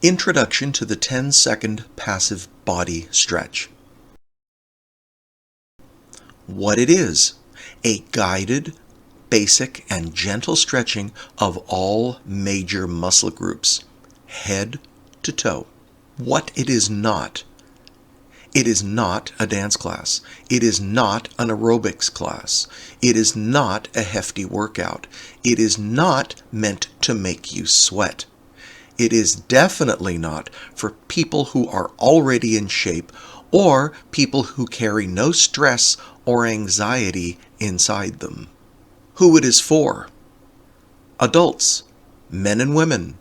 Introduction to the 10-second passive body stretch. What it is: a guided, basic, and gentle stretching of all major muscle groups, head to toe. What it is not: it is not a dance class. It is not an aerobics class. It is not a hefty workout. It is not meant to make you sweat. It is definitely not for people who are already in shape or people who carry no stress or anxiety inside them. Who it is for: adults, men and women,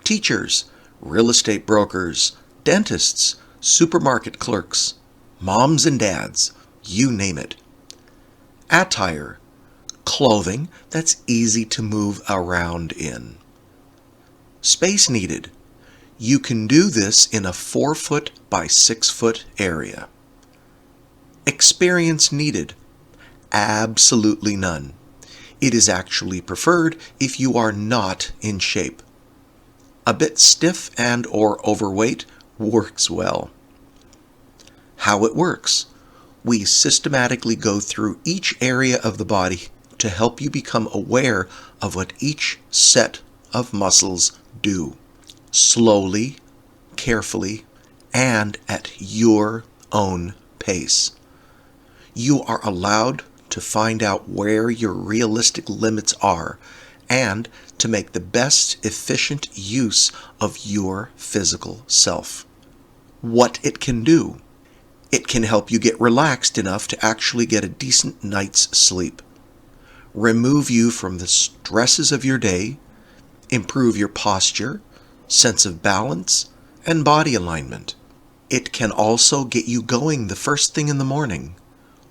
teachers, real estate brokers, dentists, supermarket clerks, moms and dads, you name it. Attire: clothing that's easy to move around in. Space needed: you can do this in a 4-foot by 6-foot area. Experience needed: absolutely none. It is actually preferred if you are not in shape. A bit stiff and or overweight works well. How it works: we systematically go through each area of the body to help you become aware of what each set of muscles do. Slowly, carefully, and at your own pace. You are allowed to find out where your realistic limits are and to make the best efficient use of your physical self. What it can do: it can help you get relaxed enough to actually get a decent night's sleep, remove you from the stresses of your day, improve your posture, sense of balance, and body alignment. It can also get you going the first thing in the morning,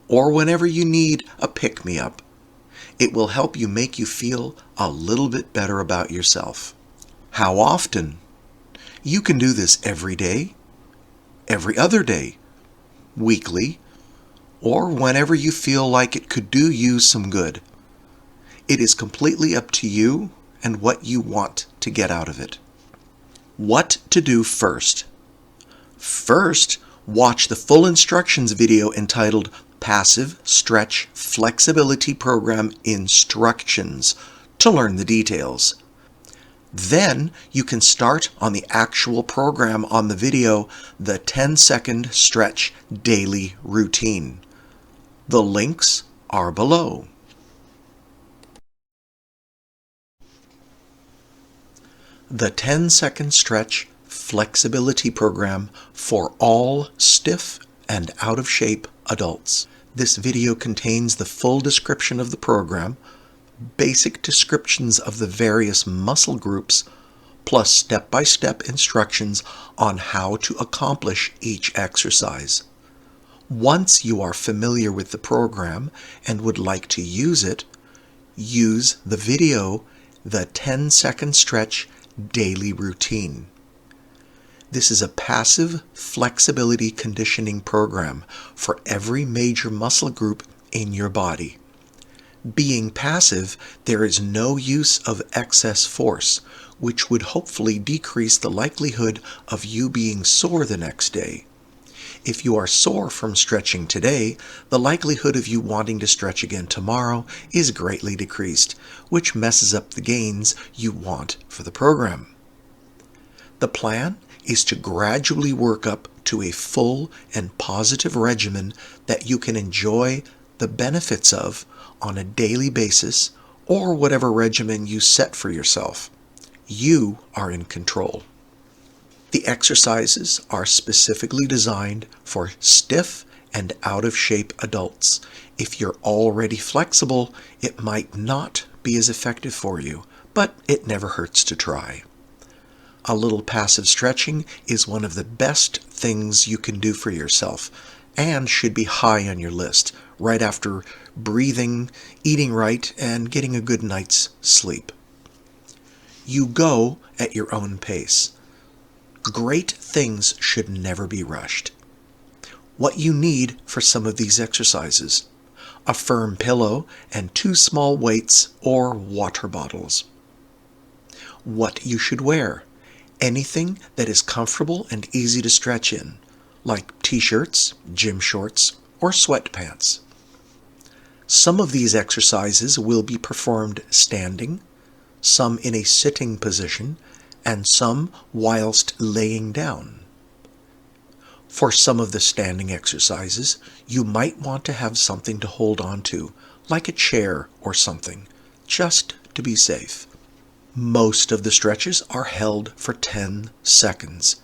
or whenever you need a pick-me-up. It will help you make you feel a little bit better about yourself. How often? You can do this every day, every other day, weekly, or whenever you feel like it could do you some good. It is completely up to you and what you want to get out of it. What to do first? First, watch the full instructions video entitled Passive Stretch Flexibility Program Instructions to learn the details. Then you can start on the actual program on the video, the 10-second stretch daily routine. The links are below. The 10-second stretch flexibility program for all stiff and out of shape adults. This video contains the full description of the program, basic descriptions of the various muscle groups, plus step-by-step instructions on how to accomplish each exercise. Once you are familiar with the program and would like to use it, use the video, the 10-second stretch daily routine. This is a passive flexibility conditioning program for every major muscle group in your body. Being passive, there is no use of excess force, which would hopefully decrease the likelihood of you being sore the next day. If you are sore from stretching today, the likelihood of you wanting to stretch again tomorrow is greatly decreased, which messes up the gains you want for the program. The plan is to gradually work up to a full and positive regimen that you can enjoy the benefits of on a daily basis, or whatever regimen you set for yourself. You are in control. The exercises are specifically designed for stiff and out of shape adults. If you're already flexible, it might not be as effective for you, but it never hurts to try. A little passive stretching is one of the best things you can do for yourself and should be high on your list, right after breathing, eating right, and getting a good night's sleep. You go at your own pace. Great things should never be rushed. What you need for some of these exercises: a firm pillow and 2 small weights or water bottles. What you should wear: Anything that is comfortable and easy to stretch in, like t-shirts, gym shorts, or sweatpants. Some of these exercises will be performed standing, some in a sitting position, and some whilst laying down. For some of the standing exercises, you might want to have something to hold on to, like a chair or something, just to be safe. Most of the stretches are held for 10 seconds.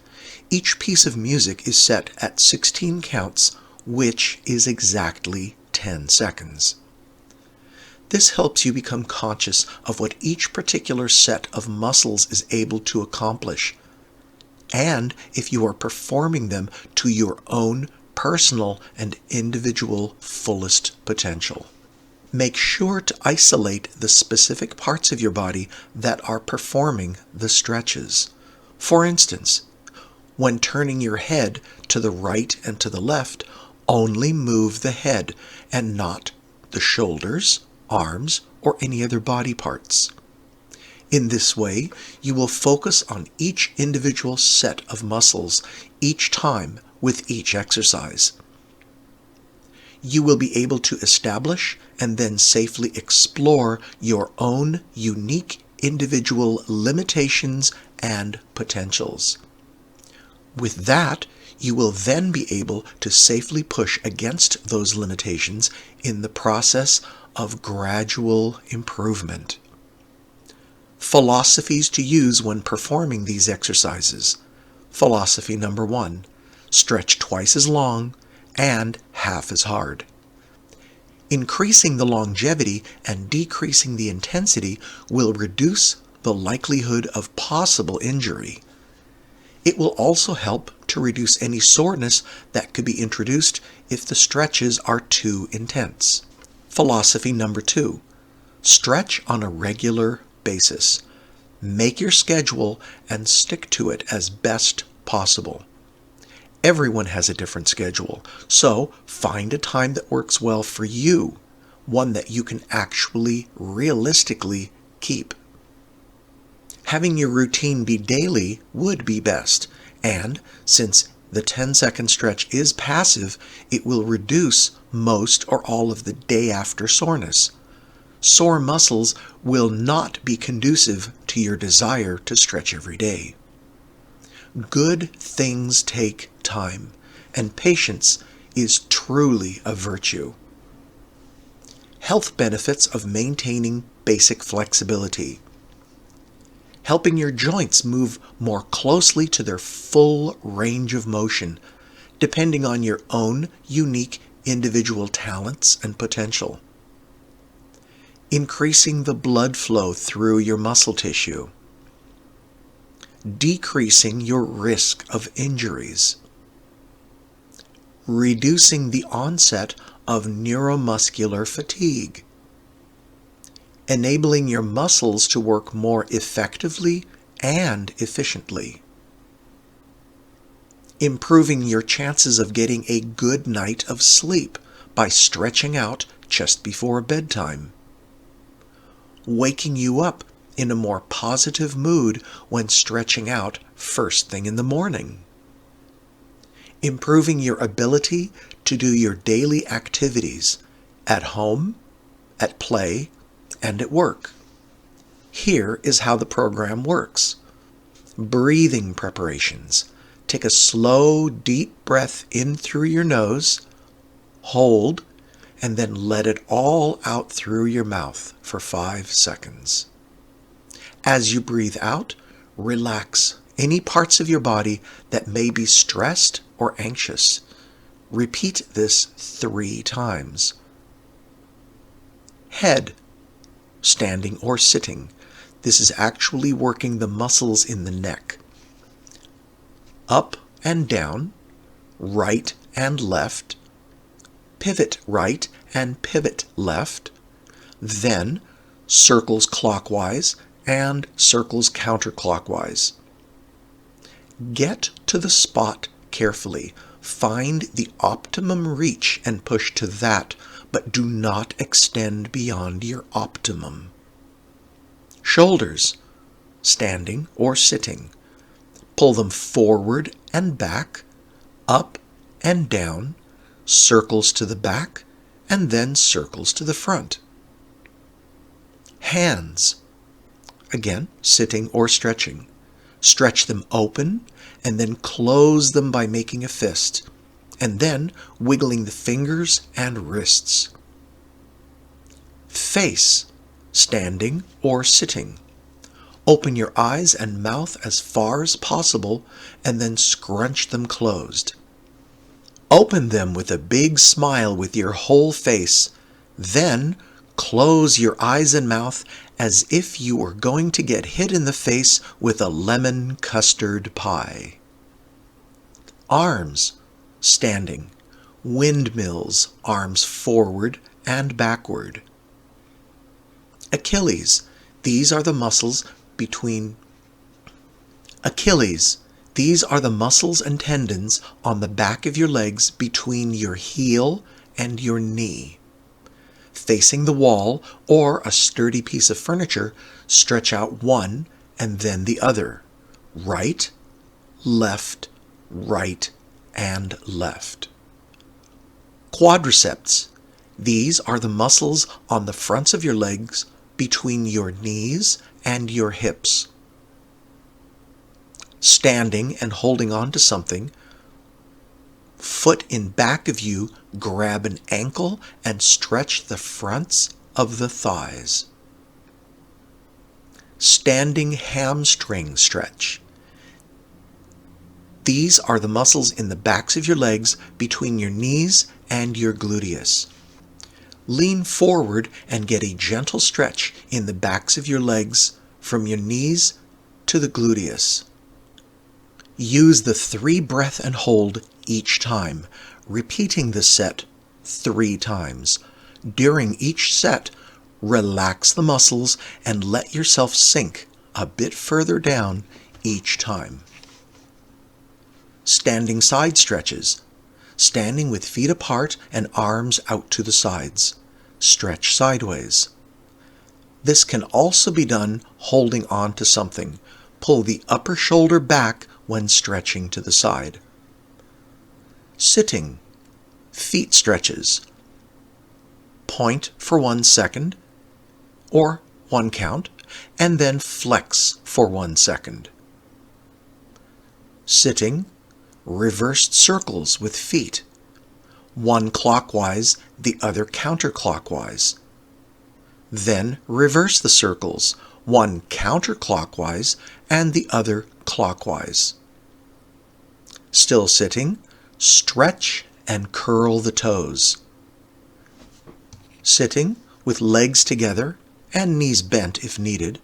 Each piece of music is set at 16 counts, which is exactly 10 seconds. This helps you become conscious of what each particular set of muscles is able to accomplish, and if you are performing them to your own personal and individual fullest potential. Make sure to isolate the specific parts of your body that are performing the stretches. For instance, when turning your head to the right and to the left, only move the head and not the shoulders, arms, or any other body parts. In this way, you will focus on each individual set of muscles each time with each exercise. You will be able to establish and then safely explore your own unique individual limitations and potentials. With that, you will then be able to safely push against those limitations in the process of gradual improvement. Philosophies to use when performing these exercises. Philosophy number 1, stretch twice as long and half as hard. Increasing the longevity and decreasing the intensity will reduce the likelihood of possible injury. It will also help to reduce any soreness that could be introduced if the stretches are too intense. Philosophy number 2, stretch on a regular basis. Make your schedule and stick to it as best possible. Everyone has a different schedule, so find a time that works well for you, one that you can actually realistically keep. Having your routine be daily would be best, and since the 10-second stretch is passive, it will reduce most or all of the day after soreness. Sore muscles will not be conducive to your desire to stretch every day. Good things take time, and patience is truly a virtue. Health benefits of maintaining basic flexibility. Helping your joints move more closely to their full range of motion, depending on your own unique individual talents and potential. Increasing the blood flow through your muscle tissue. Decreasing your risk of injuries. Reducing the onset of neuromuscular fatigue. Enabling your muscles to work more effectively and efficiently. Improving your chances of getting a good night of sleep by stretching out just before bedtime. Waking you up in a more positive mood when stretching out first thing in the morning. Improving your ability to do your daily activities at home, at play, and at work. Here is how the program works. Breathing preparations. Take a slow, deep breath in through your nose, hold, and then let it all out through your mouth for 5 seconds. As you breathe out, relax any parts of your body that may be stressed or anxious. Repeat this 3 times. Head, standing or sitting. This is actually working the muscles in the neck. Up and down, right and left, pivot right and pivot left, then circles clockwise and circles counterclockwise. Get to the spot carefully. Find the optimum reach and push to that, but do not extend beyond your optimum. Shoulders, standing or sitting. Pull them forward and back, up and down, circles to the back, and then circles to the front. Hands. Again, sitting or stretching. Stretch them open and then close them by making a fist, and then wiggling the fingers and wrists. Face, standing or sitting. Open your eyes and mouth as far as possible and then scrunch them closed. Open them with a big smile with your whole face, then close your eyes and mouth as if you were going to get hit in the face with a lemon custard pie. Arms, standing. Windmills, arms forward and backward. Achilles, these are the muscles between These are the muscles and tendons on the back of your legs between your heel and your knee. Facing the wall or a sturdy piece of furniture, stretch out one and then the other. Right, left, and left. Quadriceps. These are the muscles on the fronts of your legs between your knees and your hips. Standing and holding on to something, foot in back of you, grab an ankle and stretch the fronts of the thighs. Standing hamstring stretch. These are the muscles in the backs of your legs between your knees and your gluteus. Lean forward and get a gentle stretch in the backs of your legs from your knees to the gluteus. Use the 3 breath and hold each time, repeating the set 3 times. During each set, relax the muscles and let yourself sink a bit further down each time. Standing side stretches. Standing with feet apart and arms out to the sides. Stretch sideways. This can also be done holding on to something. Pull the upper shoulder back when stretching to the side. Sitting. Feet stretches. Point for 1 second, or 1 count, and then flex for 1 second. Sitting. Reversed circles with feet. One clockwise, the other counterclockwise. Then reverse the circles, one counterclockwise and the other clockwise. Still sitting, stretch and curl the toes. Sitting with legs together and knees bent if needed,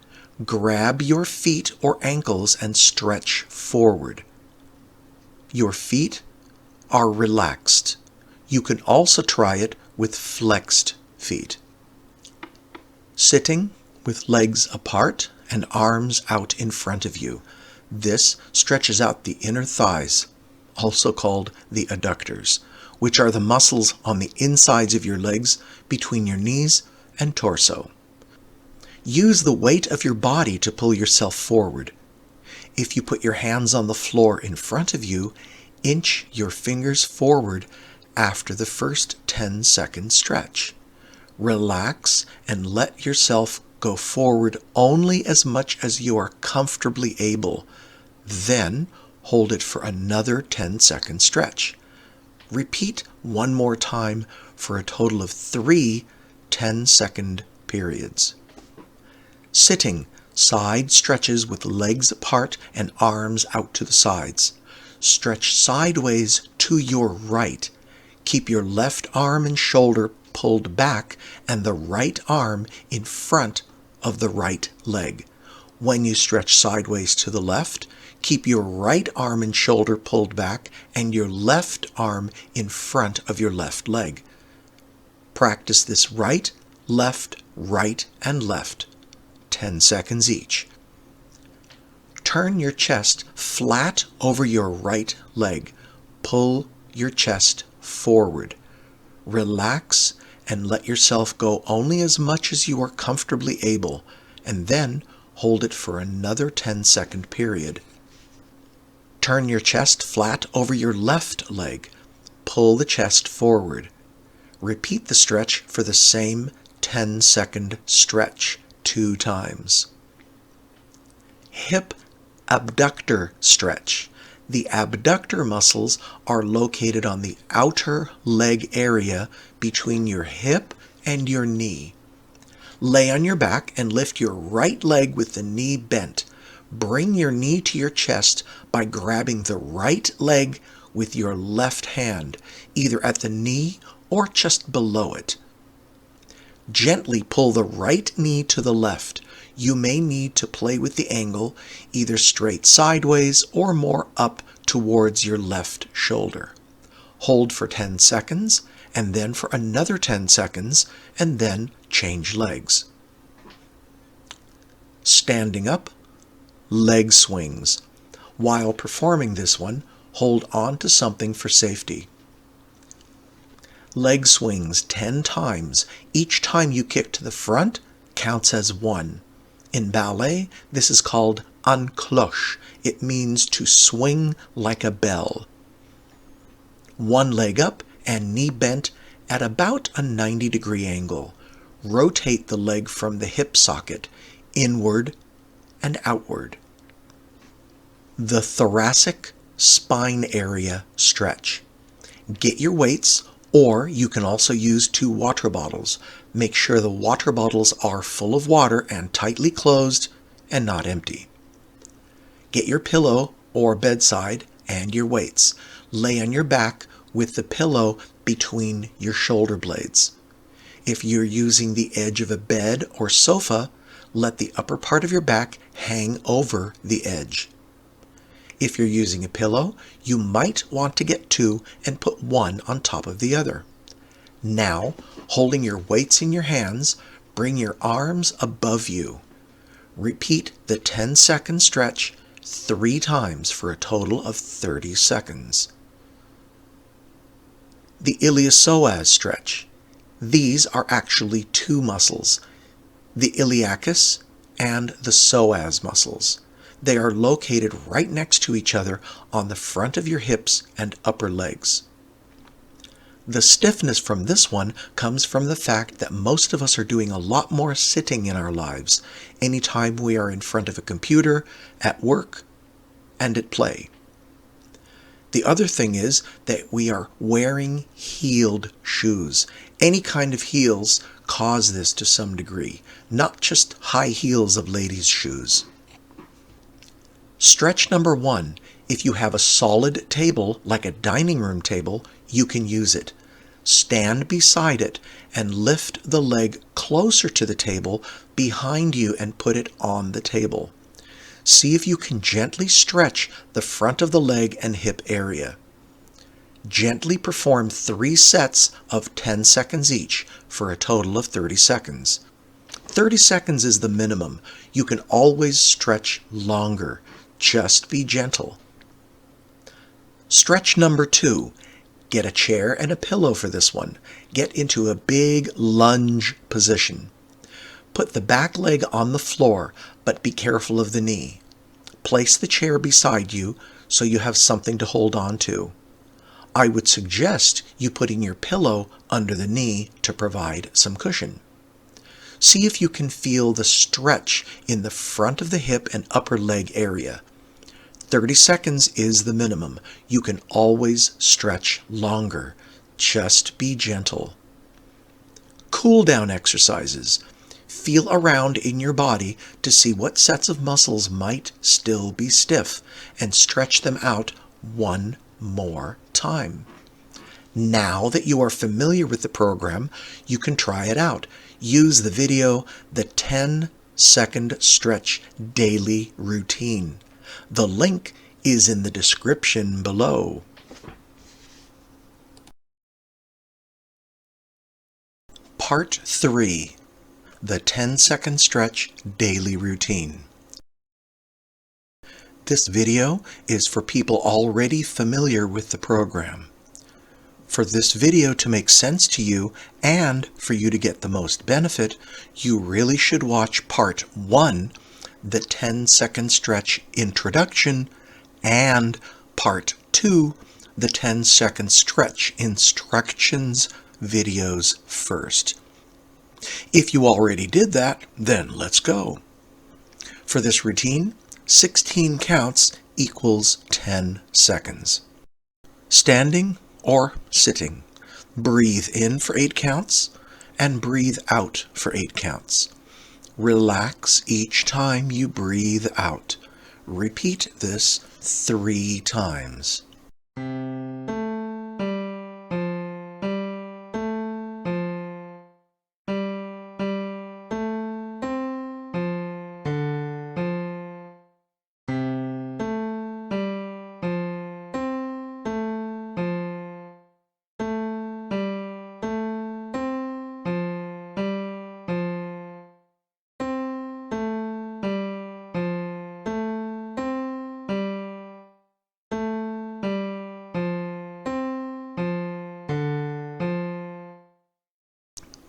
grab your feet or ankles and stretch forward. Your feet are relaxed. You can also try it with flexed feet. Sitting with legs apart and arms out in front of you. This stretches out the inner thighs, also called the adductors, which are the muscles on the insides of your legs between your knees and torso. Use the weight of your body to pull yourself forward. If you put your hands on the floor in front of you, inch your fingers forward after the first 10-second stretch. Relax and let yourself go forward only as much as you are comfortably able. Then hold it for another 10-second stretch. Repeat one more time for a total of 3 10-second periods. Sitting, side stretches with legs apart and arms out to the sides. Stretch sideways to your right. Keep your left arm and shoulder pulled back and the right arm in front of the right leg. When you stretch sideways to the left, keep your right arm and shoulder pulled back and your left arm in front of your left leg. Practice this right, and left, 10 seconds each. Turn your chest flat over your right leg. Pull your chest forward. Relax and let yourself go only as much as you are comfortably able, and then hold it for another 10-second period. Turn your chest flat over your left leg. Pull the chest forward. Repeat the stretch for the same 10-second stretch 2 times. Hip abductor stretch. The abductor muscles are located on the outer leg area between your hip and your knee. Lay on your back and lift your right leg with the knee bent. Bring your knee to your chest by grabbing the right leg with your left hand, either at the knee or just below it. Gently pull the right knee to the left. You may need to play with the angle, either straight sideways or more up towards your left shoulder. Hold for 10 seconds, and then for another 10 seconds, and then change legs. Standing up, leg swings. While performing this one, hold on to something for safety. Leg swings 10 times. Each time you kick to the front counts as 1. In ballet, this is called en cloche. It means to swing like a bell. One leg up and knee bent at about a 90-degree angle. Rotate the leg from the hip socket, inward and outward. The thoracic spine area stretch. Get your weights, or you can also use 2 water bottles. Make sure the water bottles are full of water and tightly closed and not empty. Get your pillow or bedside and your weights. Lay on your back with the pillow between your shoulder blades. If you're using the edge of a bed or sofa, let the upper part of your back hang over the edge. If you're using a pillow, you might want to get 2 and put one on top of the other. Now, holding your weights in your hands, bring your arms above you. Repeat the 10-second stretch 3 times for a total of 30 seconds. The iliopsoas stretch. These are actually 2 muscles, the iliacus and the psoas muscles. They are located right next to each other on the front of your hips and upper legs. The stiffness from this one comes from the fact that most of us are doing a lot more sitting in our lives anytime we are in front of a computer, at work, and at play. The other thing is that we are wearing heeled shoes. Any kind of heels cause this to some degree, not just high heels of ladies' shoes. Stretch number 1. If you have a solid table, like a dining room table, you can use it. Stand beside it and lift the leg closer to the table behind you and put it on the table. See if you can gently stretch the front of the leg and hip area. Gently perform 3 sets of 10 seconds each for a total of 30 seconds. 30 seconds is the minimum. You can always stretch longer. Just be gentle. Stretch number 2. Get a chair and a pillow for this one. Get into a big lunge position. Put the back leg on the floor, but be careful of the knee. Place the chair beside you so you have something to hold on to. I would suggest you putting your pillow under the knee to provide some cushion. See if you can feel the stretch in the front of the hip and upper leg area. 30 seconds is the minimum. You can always stretch longer. Just be gentle. Cool down exercises. Feel around in your body to see what sets of muscles might still be stiff and stretch them out one more time. Now that you are familiar with the program, you can try it out. Use the video, the 10-second stretch daily routine. The link is in the description below. Part 3. The 10-second stretch daily routine. This video is for people already familiar with the program. For this video to make sense to you and for you to get the most benefit, you really should watch Part 1, the 10-second stretch introduction, and Part 2, the 10-second stretch instructions videos first. If you already did that, then let's go. For this routine, 16 counts equals 10 seconds. Standing or sitting. Breathe in for 8 counts and breathe out for 8 counts. Relax each time you breathe out. Repeat this 3 times.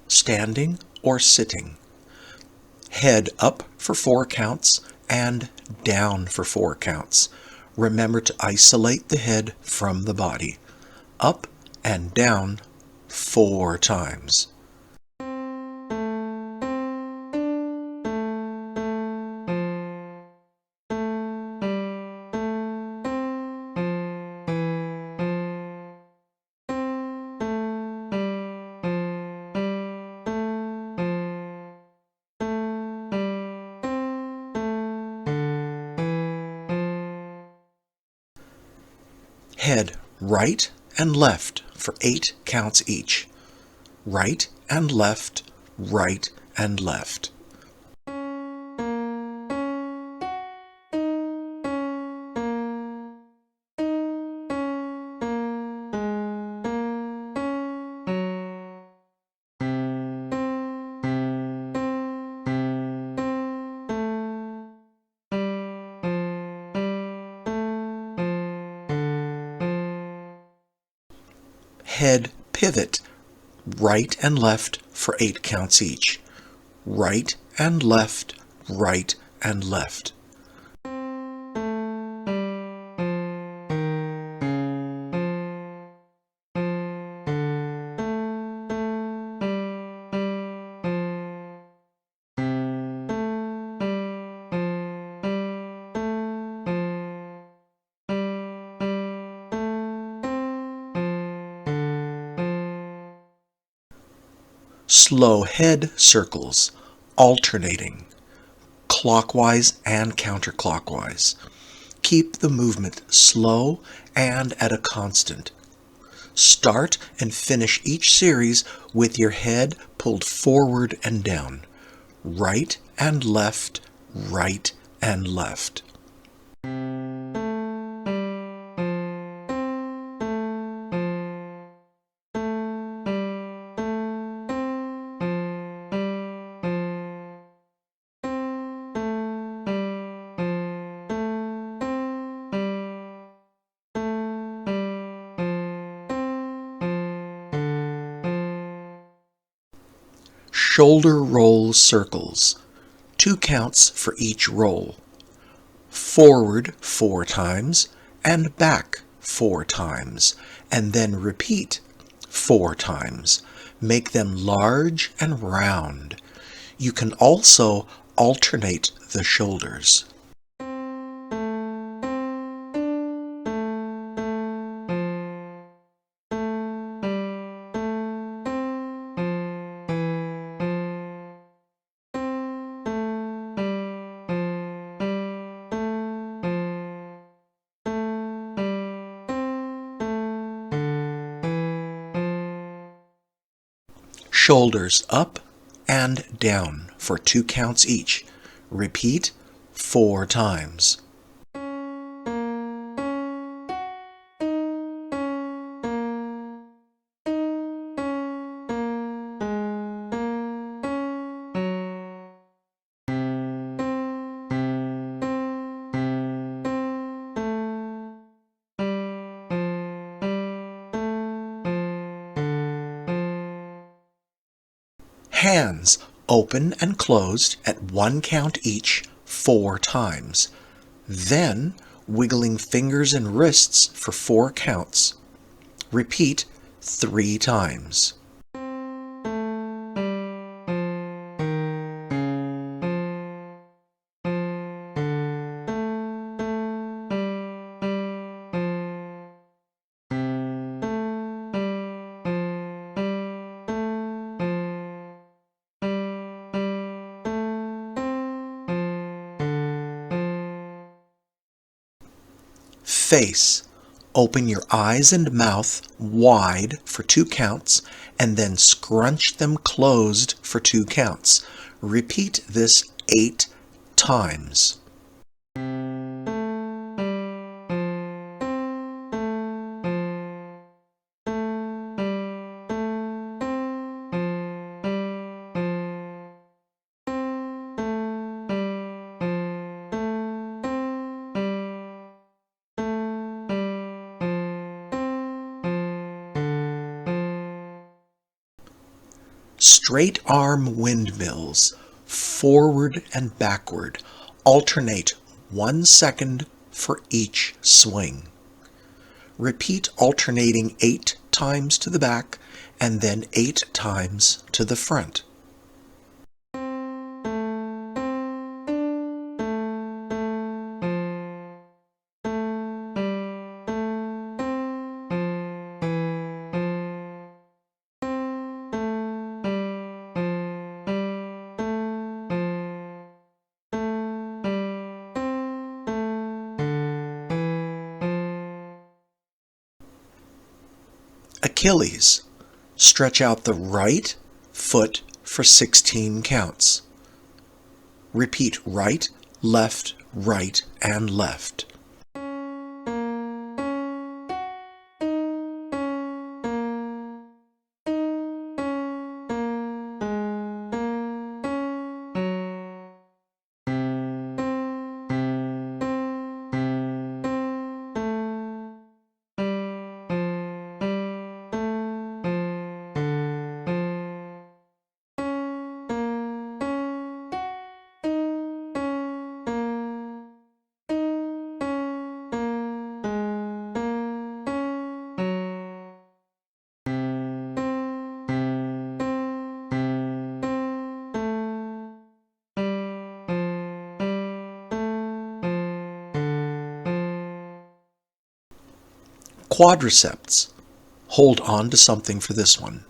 Standing or sitting. Head up for 4 counts and down for 4 counts. Remember to isolate the head from the body. Up and down 4 times. Head right and left for 8 counts each. Right and left, right and left. Head pivot, right and left for 8 counts each. Right and left, right and left. Slow head circles, alternating, clockwise and counterclockwise. Keep the movement slow and at a constant. Start and finish each series with your head pulled forward and down. Right and left, right and left. Shoulder roll circles, 2 counts for each roll. Forward 4 times and back 4 times, and then repeat 4 times. Make them large and round. You can also alternate the shoulders. Shoulders up and down for 2 counts each. Repeat 4 times. Hands open and closed at 1 count each 4 times. Then wiggling fingers and wrists for 4 counts. Repeat 3 times. Face. Open your eyes and mouth wide for 2 counts and then scrunch them closed for 2 counts. Repeat this 8 times. Straight arm windmills, forward and backward. Alternate 1 second for each swing. Repeat alternating 8 times to the back and then 8 times to the front. Achilles. Stretch out the right foot for 16 counts. Repeat right, left, and left. Quadriceps. Hold on to something for this one.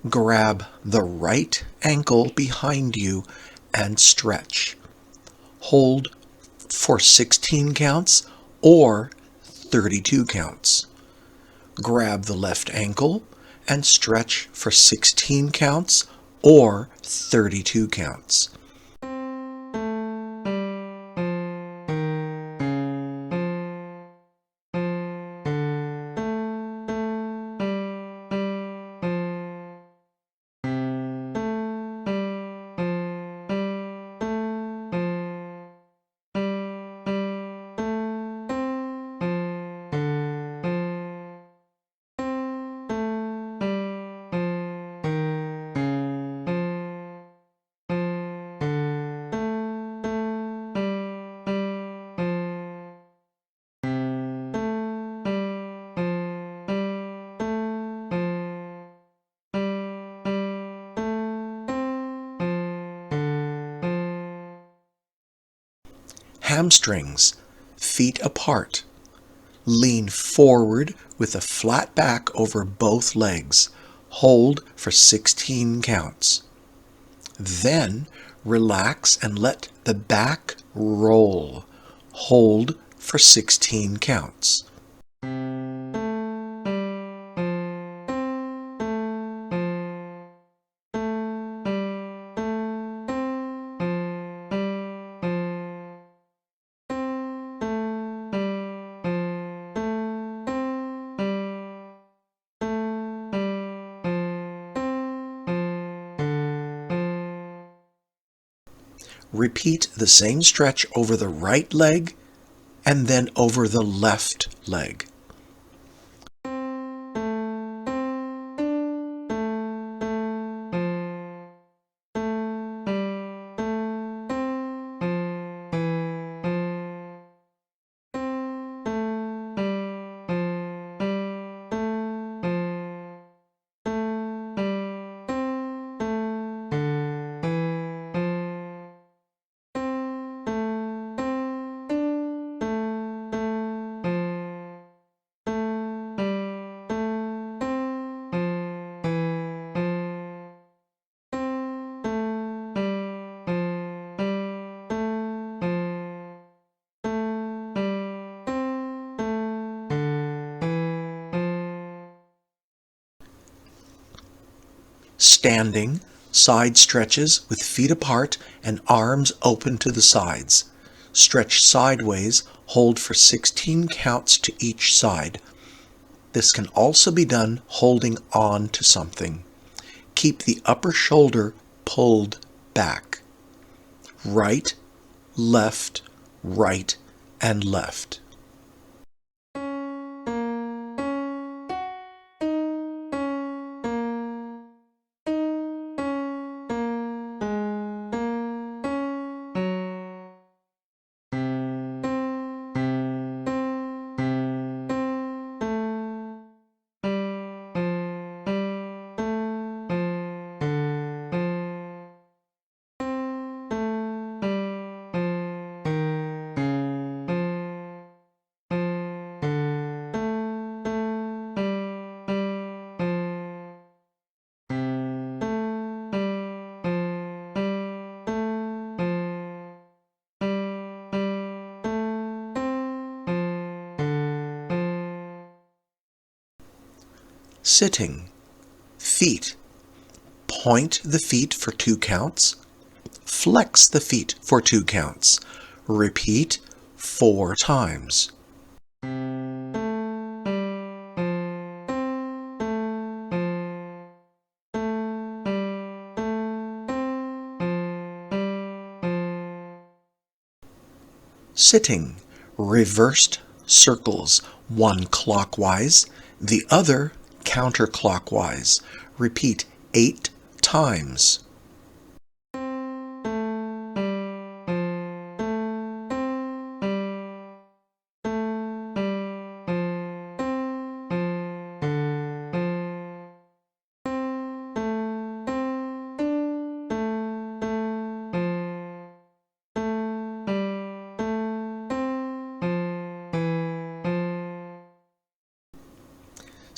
Grab the right ankle behind you and stretch. Hold for 16 counts or 32 counts. Grab the left ankle and stretch for 16 counts or 32 counts. Hamstrings. Feet apart. Lean forward with a flat back over both legs. Hold for 16 counts. Then relax and let the back roll. Hold for 16 counts. Repeat the same stretch over the right leg and then over the left leg. Standing, side stretches with feet apart and arms open to the sides. Stretch sideways, hold for 16 counts to each side. This can also be done holding on to something. Keep the upper shoulder pulled back. Right, left, right, and left. Sitting. Feet. Point the feet for 2 counts. Flex the feet for 2 counts. Repeat 4 times. Sitting. Reversed circles, one clockwise, the other counterclockwise. Repeat 8 times.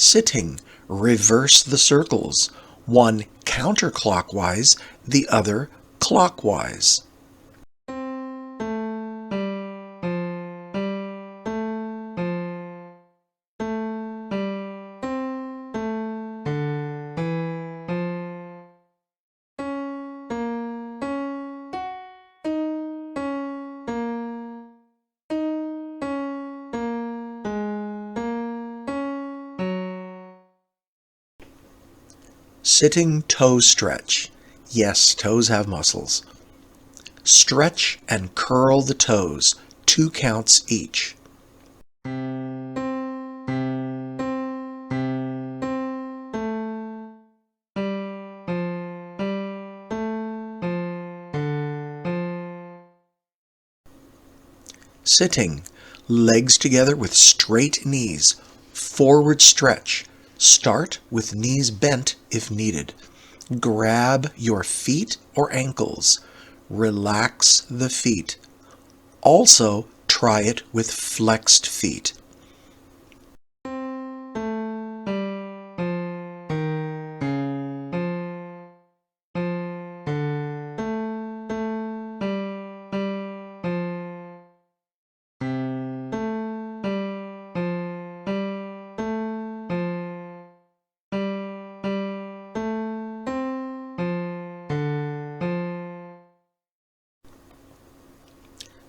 Sitting, reverse the circles, one counterclockwise, the other clockwise. Sitting toe stretch. Yes, toes have muscles. Stretch and curl the toes, 2 counts each. Sitting, legs together with straight knees, forward stretch. Start with knees bent if needed. Grab your feet or ankles. Relax the feet. Also, try it with flexed feet.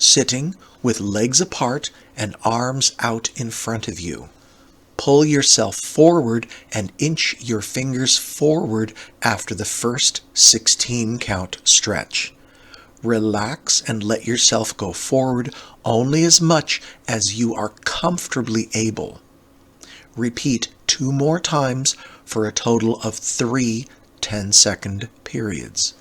Sitting with legs apart and arms out in front of you. Pull yourself forward and inch your fingers forward after the first 16 count stretch. Relax and let yourself go forward only as much as you are comfortably able. Repeat 2 more times for a total of 3 10-second periods.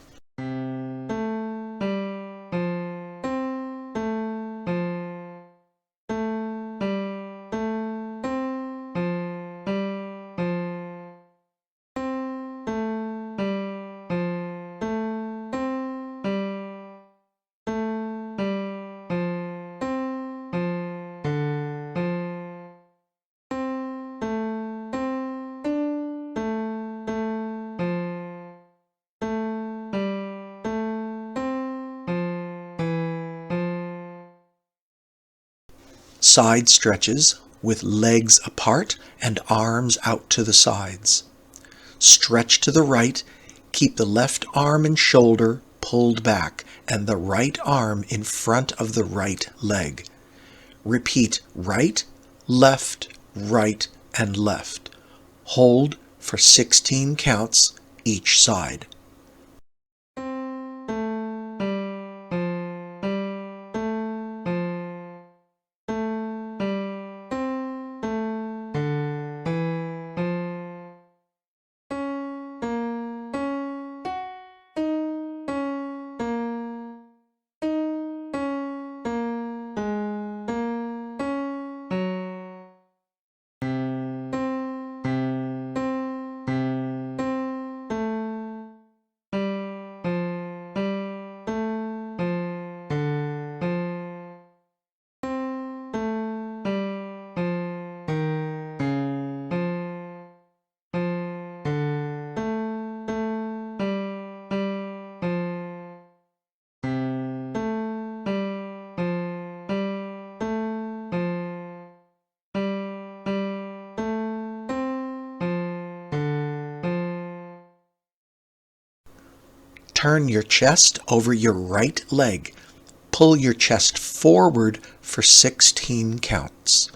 Side stretches with legs apart and arms out to the sides. Stretch to the right, Keep the left arm and shoulder pulled back and the right arm in front of the right leg. Repeat right, left, right, and left. Hold for 16 counts each side. Turn your chest over your right leg. Pull your chest forward for 16 counts.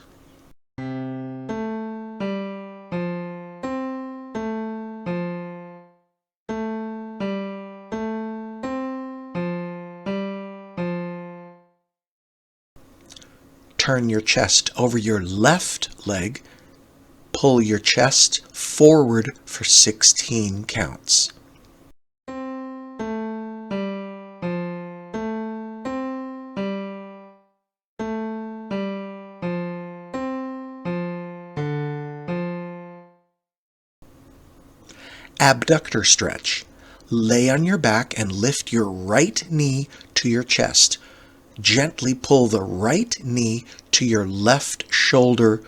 Turn your chest over your left leg. Pull your chest forward for 16 counts. Abductor stretch. Lay on your back and lift your right knee to your chest. Gently pull the right knee to your left shoulder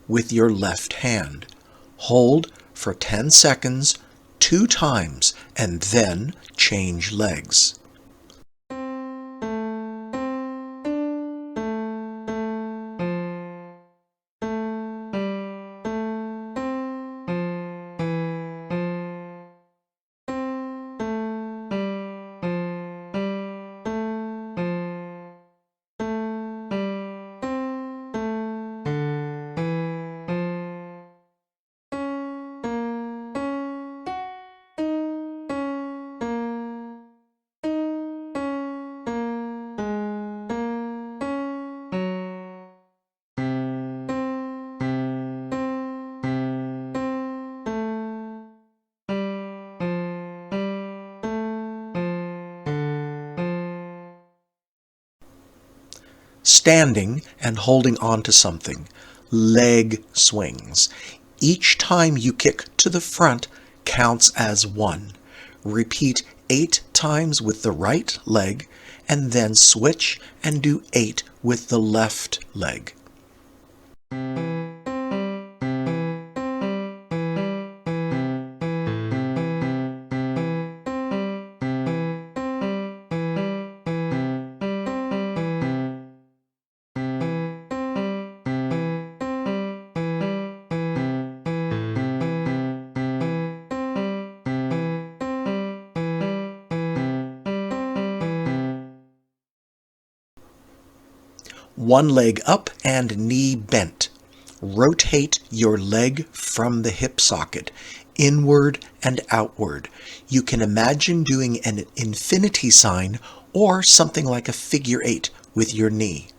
with your left hand. Hold for 10 seconds, 2 times, and then change legs. Standing and holding on to something. Leg swings. Each time you kick to the front counts as 1. Repeat 8 times with the right leg and then switch and do 8 with the left leg. One leg up and knee bent. Rotate your leg from the hip socket, inward and outward. You can imagine doing an infinity sign or something like a figure 8 with your knee.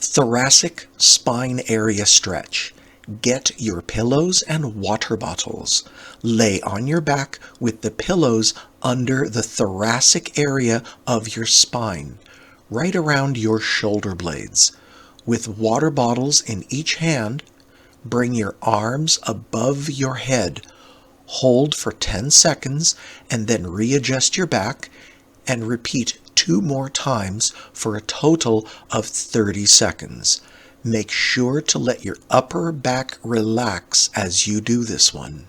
Thoracic spine area stretch. Get your pillows and water bottles. Lay on your back with the pillows under the thoracic area of your spine, right around your shoulder blades. With water bottles in each hand, bring your arms above your head. Hold for 10 seconds and then readjust your back and repeat 2 more times for a total of 30 seconds. Make sure to let your upper back relax as you do this one.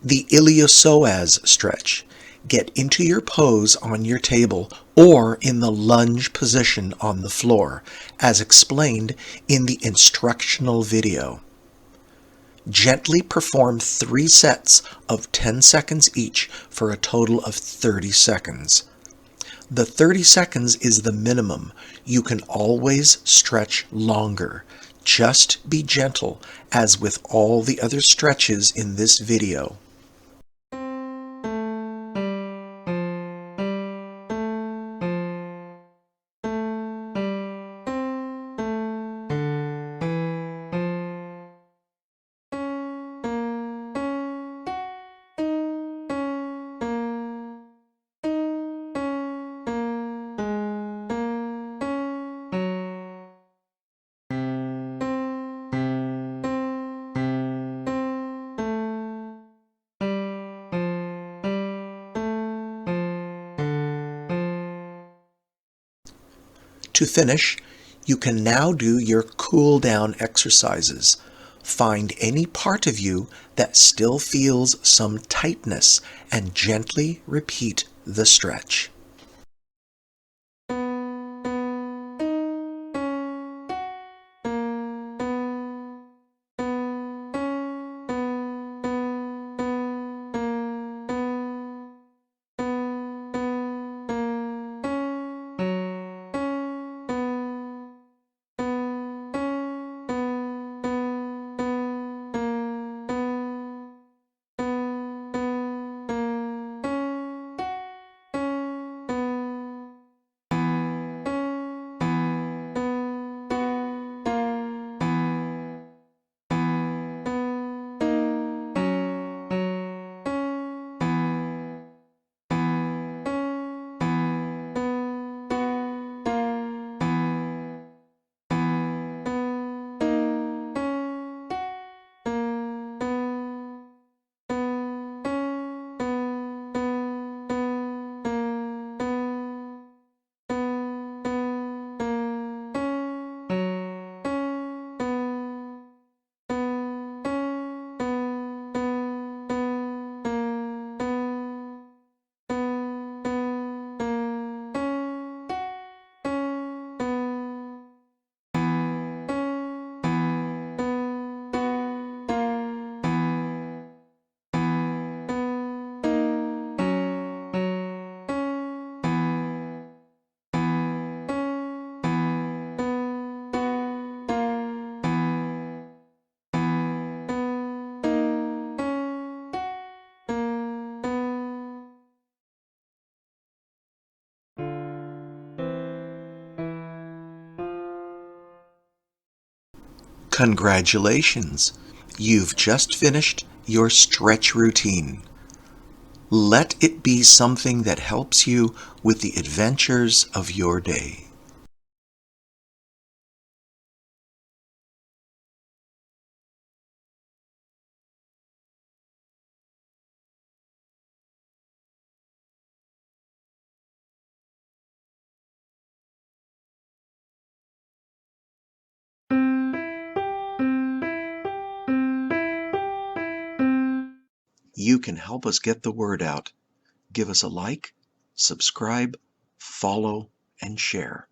The iliopsoas stretch. Get into your pose on your table or in the lunge position on the floor, as explained in the instructional video. Gently perform 3 sets of 10 seconds each for a total of 30 seconds. The 30 seconds is the minimum. You can always stretch longer. Just be gentle, as with all the other stretches in this video. To finish, you can now do your cool down exercises. Find any part of you that still feels some tightness and gently repeat the stretch. Congratulations! You've just finished your stretch routine. Let it be something that helps you with the adventures of your day. You can help us get the word out. Give us a like, subscribe, follow, and share.